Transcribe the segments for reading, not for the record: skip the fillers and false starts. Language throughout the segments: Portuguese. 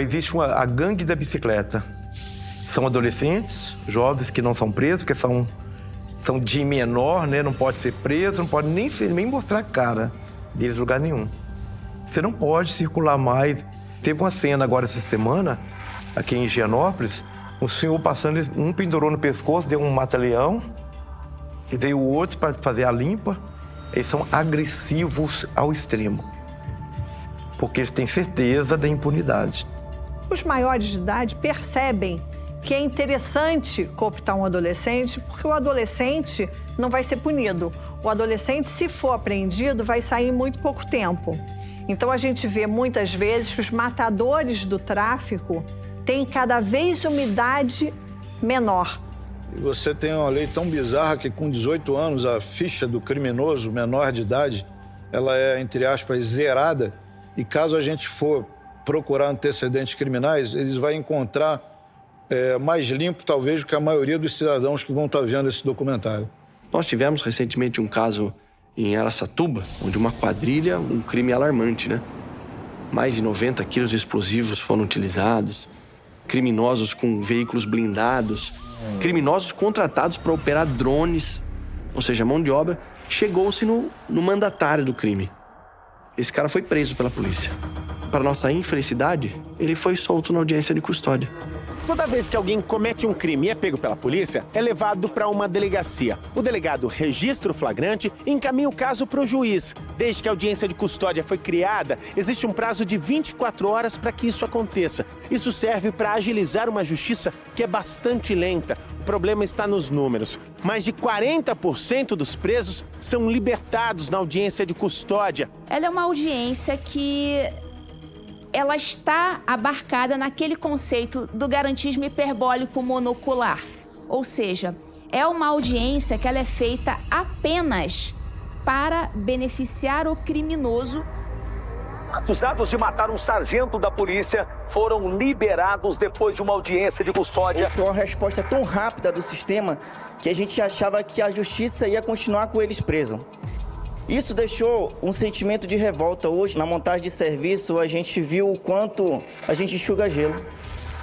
Existe a gangue da bicicleta. São adolescentes, jovens que não são presos, que são de menor, né? Não pode ser preso, não pode nem mostrar a cara deles em lugar nenhum. Você não pode circular mais. Teve uma cena agora essa semana, aqui em Higienópolis, um senhor passando, um pendurou no pescoço, deu um mata-leão, e veio o outro para fazer a limpa. Eles são agressivos ao extremo, porque eles têm certeza da impunidade. Os maiores de idade percebem que é interessante cooptar um adolescente, porque o adolescente não vai ser punido. O adolescente, se for apreendido, vai sair em muito pouco tempo. Então, a gente vê muitas vezes que os matadores do tráfico têm cada vez uma idade menor. E você tem uma lei tão bizarra que com 18 anos a ficha do criminoso menor de idade, ela é, entre aspas, zerada. E caso a gente for procurar antecedentes criminais, eles vão encontrar mais limpo, talvez, do que a maioria dos cidadãos que vão estar vendo esse documentário. Nós tivemos recentemente um caso em Araçatuba, onde uma quadrilha, um crime alarmante, né? Mais de 90 quilos de explosivos foram utilizados, criminosos com veículos blindados, criminosos contratados para operar drones, ou seja, mão de obra. Chegou-se no mandatário do crime. Esse cara foi preso pela polícia. Para nossa infelicidade, ele foi solto na audiência de custódia. Toda vez que alguém comete um crime e é pego pela polícia, é levado para uma delegacia. O delegado registra o flagrante e encaminha o caso para o juiz. Desde que a audiência de custódia foi criada, existe um prazo de 24 horas para que isso aconteça. Isso serve para agilizar uma justiça que é bastante lenta. O problema está nos números. Mais de 40% dos presos são libertados na audiência de custódia. Ela é uma audiência que ela está abarcada naquele conceito do garantismo hiperbólico monocular. Ou seja, é uma audiência que ela é feita apenas para beneficiar o criminoso. Acusados de matar um sargento da polícia foram liberados depois de uma audiência de custódia. Foi uma resposta tão rápida do sistema que a gente achava que a justiça ia continuar com eles presos. Isso deixou um sentimento de revolta. Hoje, na montagem de serviço, a gente viu o quanto a gente enxuga gelo.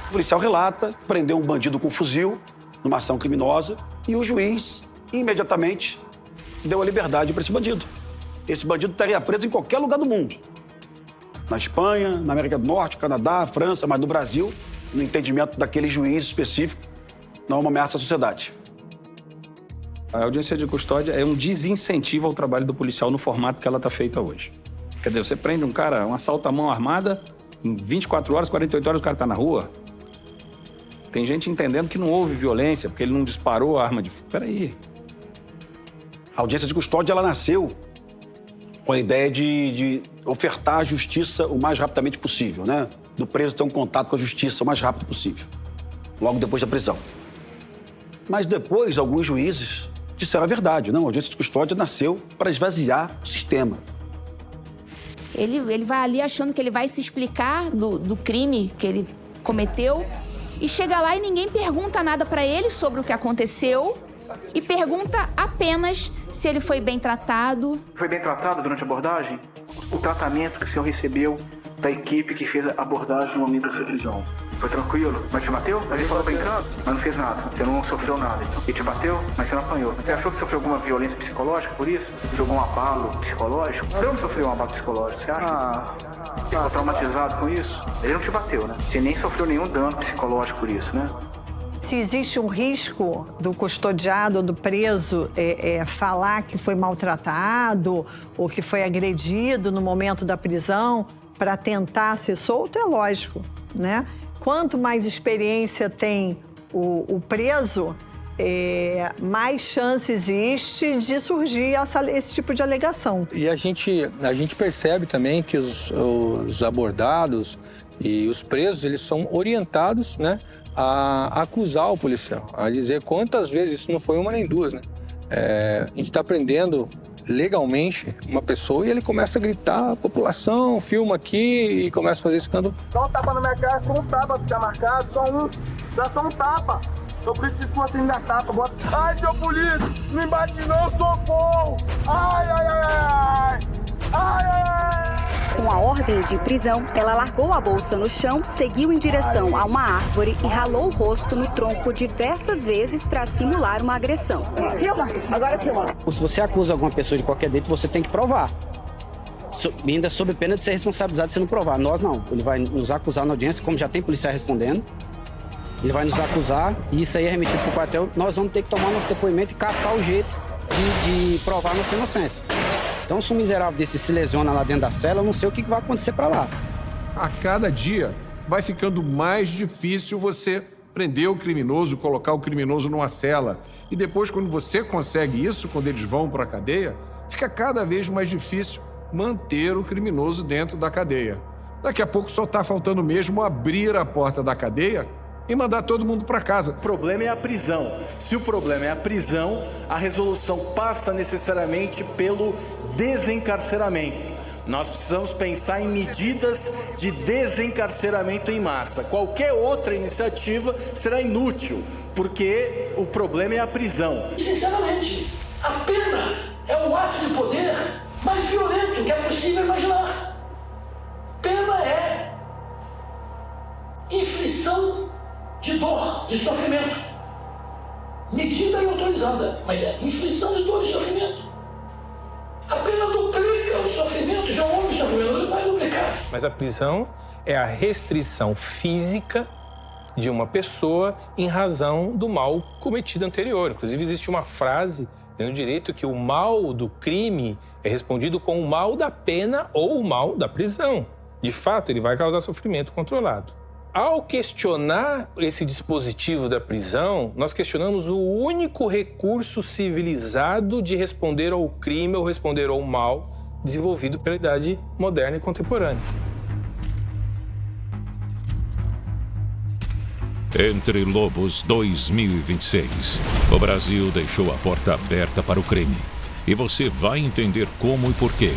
O policial relata que prendeu um bandido com fuzil numa ação criminosa e o juiz imediatamente deu a liberdade para esse bandido. Esse bandido estaria preso em qualquer lugar do mundo. Na Espanha, na América do Norte, Canadá, França, mas no Brasil, no entendimento daquele juiz específico, não é uma ameaça à sociedade. A audiência de custódia é um desincentivo ao trabalho do policial no formato que ela está feita hoje. Quer dizer, você prende um cara, um assalto à mão armada, em 24 horas, 48 horas o cara está na rua. Tem gente entendendo que não houve violência, porque ele não disparou a arma de... Peraí. A audiência de custódia, ela nasceu com a ideia de ofertar a justiça o mais rapidamente possível, né? Do preso ter um contato com a justiça o mais rápido possível, logo depois da prisão. Mas depois, alguns juízes disseram a verdade, não, a audiência de custódia nasceu para esvaziar o sistema. Ele vai ali achando que ele vai se explicar do crime que ele cometeu e chega lá e ninguém pergunta nada para ele sobre o que aconteceu e pergunta apenas se ele foi bem tratado. Foi bem tratado durante a abordagem? O tratamento que o senhor recebeu da equipe que fez a abordagem no momento da sua prisão? Foi tranquilo? Mas te bateu? A gente falou brincando, mas não fez nada. Você não sofreu nada, então. E te bateu, mas você não apanhou. Você achou que sofreu alguma violência psicológica por isso? Jogou um abalo psicológico? Você não sofreu um abalo psicológico, você acha? Ficou traumatizado com isso? Ele não te bateu, né? Você nem sofreu nenhum dano psicológico por isso, né? Se existe um risco do custodiado ou do preso falar que foi maltratado ou que foi agredido no momento da prisão para tentar ser solto, é lógico, né? Quanto mais experiência tem o preso, mais chance existe de surgir esse tipo de alegação. E a gente percebe também que os abordados e os presos, eles são orientados, né, a acusar o policial, a dizer quantas vezes, isso não foi uma nem duas, né? A gente está prendendo legalmente uma pessoa e ele começa a gritar, população, filma aqui e começa a fazer escândalo. Dá um tapa na minha cara, só um tapa pra ficar marcado, só um. Dá só um tapa. Eu preciso que você me dê tapa, bota. Ai, seu polícia, não me bate não, socorro! Ai, ai, ai, ai! Ai, ai, ai! Com a ordem de prisão, ela largou a bolsa no chão, seguiu em direção a uma árvore e ralou o rosto no tronco diversas vezes para simular uma agressão. Filma, agora filma. Se você acusa alguma pessoa de qualquer delito, você tem que provar. Ainda sob pena de ser responsabilizado se não provar. Nós não. Ele vai nos acusar na audiência, como já tem policial respondendo. Ele vai nos acusar e isso aí é remetido para o quartel. Nós vamos ter que tomar nosso depoimento e caçar o jeito de provar nossa inocência. Então, se um miserável desse se lesiona lá dentro da cela, eu não sei o que vai acontecer para lá. A cada dia vai ficando mais difícil você prender o criminoso, colocar o criminoso numa cela. E depois, quando você consegue isso, quando eles vão para a cadeia, fica cada vez mais difícil manter o criminoso dentro da cadeia. Daqui a pouco só está faltando mesmo abrir a porta da cadeia e mandar todo mundo para casa. O problema é a prisão. Se o problema é a prisão, a resolução passa necessariamente pelo desencarceramento. Nós precisamos pensar em medidas de desencarceramento em massa. Qualquer outra iniciativa será inútil, porque o problema é a prisão. Sinceramente, a pena é o ato de poder mais violento que é possível imaginar. Pena é inflição de dor, de sofrimento. Medida e autorizada, mas é inflição de dor e sofrimento. A pena duplica o sofrimento, já houve sofrimento, ele vai duplicar. Mas a prisão é a restrição física de uma pessoa em razão do mal cometido anterior. Inclusive, existe uma frase no direito que o mal do crime é respondido com o mal da pena ou o mal da prisão. De fato, ele vai causar sofrimento controlado. Ao questionar esse dispositivo da prisão, nós questionamos o único recurso civilizado de responder ao crime ou responder ao mal desenvolvido pela idade moderna e contemporânea. Entre Lobos 2026, o Brasil deixou a porta aberta para o crime. E você vai entender como e por quê.